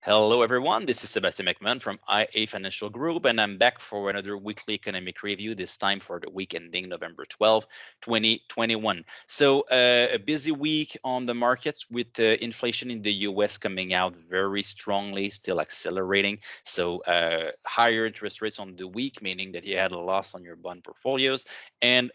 Hello, everyone. This is Sebastian McMahon from IA Financial Group, and I'm back for another weekly economic review, this time for the week ending November 12, 2021. So, a busy week on the markets with inflation in the US coming out very strongly, still accelerating. So, higher interest rates on the week, meaning that you had a loss on your bond portfolios. And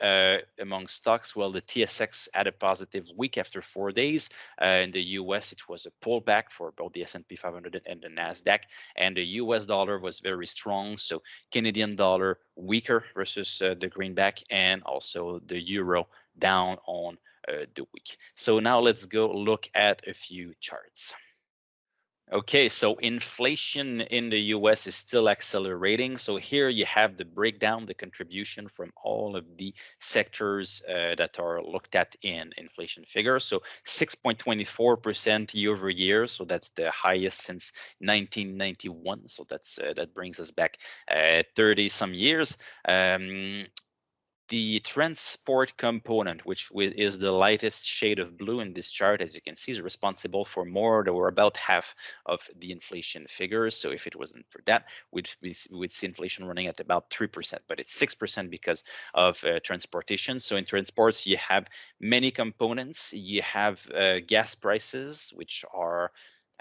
among stocks, well, the TSX had a positive week after 4 days. In the US, it was a pullback for both the S&P 500 and the Nasdaq, and the US dollar was very strong. So Canadian dollar weaker versus the greenback, and also the euro down on the week. So now let's go look at a few charts. Okay, so inflation in the US is still accelerating. So here you have the breakdown, the contribution from all of the sectors that are looked at in inflation figures. So 6.24% year over year. So that's the highest since 1991. So that brings us back 30 some years. The transport component, which is the lightest shade of blue in this chart, as you can see, is responsible for more or about half of the inflation figures. So if it wasn't for that, we'd see inflation running at about 3%, but it's 6% because of transportation. So in transports, you have many components. You have gas prices, which are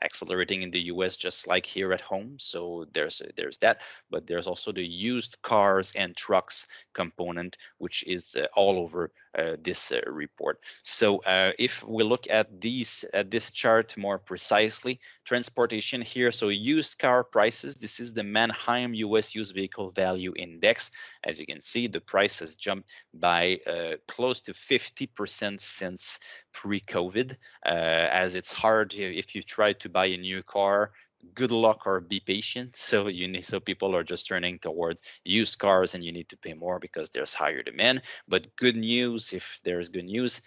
accelerating in the US just like here at home. So there's that, but there's also the used cars and trucks component, which is all over this report. So if we look at this chart more precisely, transportation here, so used car prices, this is the Manheim US Used Vehicle Value Index. As you can see, the price has jumped by close to 50% since pre-COVID, as it's hard if you try to buy a new car. Good luck or be patient. So people are just turning towards used cars, and you need to pay more because there's higher demand. But good news, if there's good news,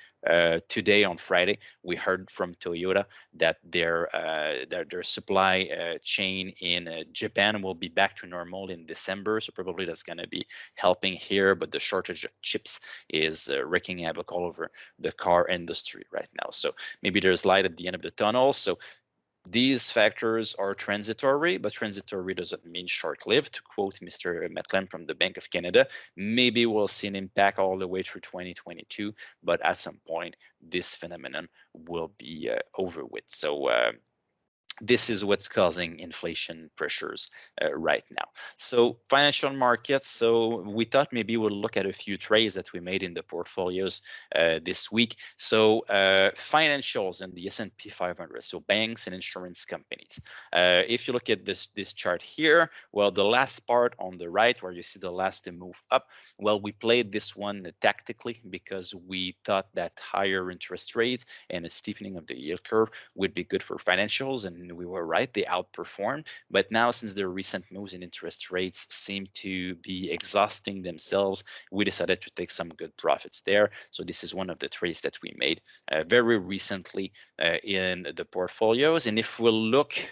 today on Friday we heard from Toyota that their supply chain in Japan will be back to normal in December. So probably that's going to be helping here. But the shortage of chips is wreaking havoc all over the car industry right now. So maybe there's light at the end of the tunnel. So these factors are transitory, but transitory doesn't mean short-lived. To quote Mr. Metlen from the Bank of Canada, maybe we'll see an impact all the way through 2022, but at some point, this phenomenon will be over with. So this is what's causing inflation pressures right now. So financial markets. So we thought maybe we'll look at a few trades that we made in the portfolios this week. So financials and the S&P 500. So banks and insurance companies. If you look at this chart here, well, the last part on the right where you see the last move up, well, we played this one tactically because we thought that higher interest rates and a steepening of the yield curve would be good for financials, and we were right, they outperformed. But now, since the recent moves in interest rates seem to be exhausting themselves, we decided to take some good profits there. So this is one of the trades that we made very recently in the portfolios. And if we look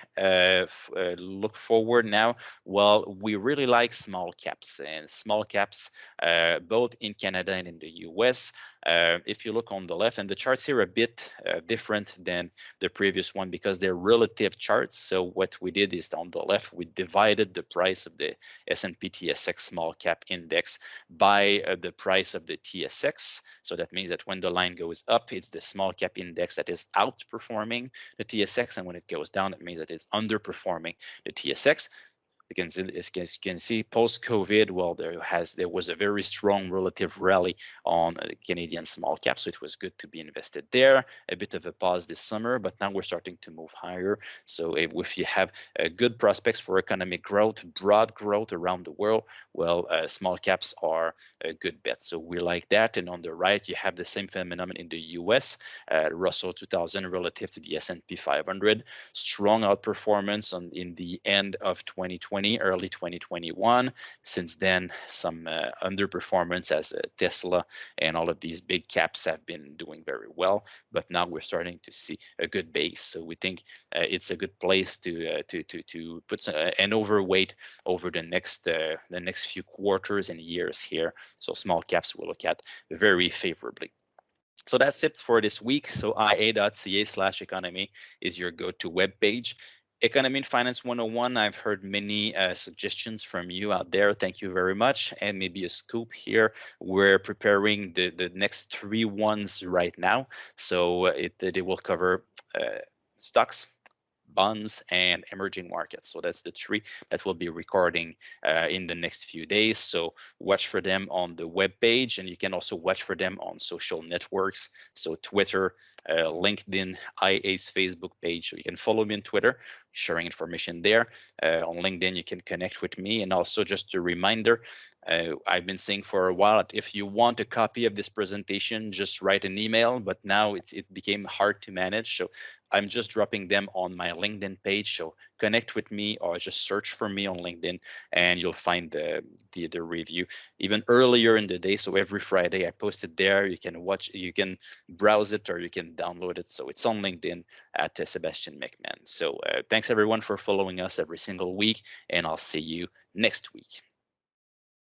forward now, well, we really like small caps, and small caps both in Canada and in the US. If you look on the left, and the charts here are a bit different than the previous one because they're relative charts. So what we did is on the left, we divided the price of the S&P TSX small cap index by the price of the TSX. So that means that when the line goes up, it's the small cap index that is outperforming the TSX, and when it goes down, it means that it's underperforming the TSX. As you can see, post-COVID, well, there was a very strong relative rally on Canadian small caps, so it was good to be invested there. A bit of a pause this summer, but now we're starting to move higher. So if you have good prospects for economic growth, broad growth around the world, well, small caps are a good bet. So we like that. And on the right, you have the same phenomenon in the US, Russell 2000 relative to the S&P 500, strong outperformance in the end of 2020. Early 2021. Since then, some underperformance as Tesla and all of these big caps have been doing very well. But now we're starting to see a good base. So we think it's a good place to put an overweight over the next few quarters and years here. So small caps we'll look at very favorably. So that's it for this week. So ia.ca/economy is your go-to web page. Economy and Finance 101. I've heard many suggestions from you out there. Thank you very much. And maybe a scoop here. We're preparing the next three ones right now. So it will cover stocks, bonds, and emerging markets. So that's the three that we'll be recording in the next few days. So watch for them on the web page, and you can also watch for them on social networks. So Twitter, LinkedIn, IA's Facebook page. So you can follow me on Twitter, sharing information there. On LinkedIn, you can connect with me. And also just a reminder, I've been saying for a while that if you want a copy of this presentation, just write an email, but now it became hard to manage. So I'm just dropping them on my LinkedIn page. So connect with me or just search for me on LinkedIn and you'll find the review even earlier in the day. So every Friday I post it there. You can watch, you can browse it or you can download it. So it's on LinkedIn at Sebastian McMahon. So thanks everyone for following us every single week and I'll see you next week.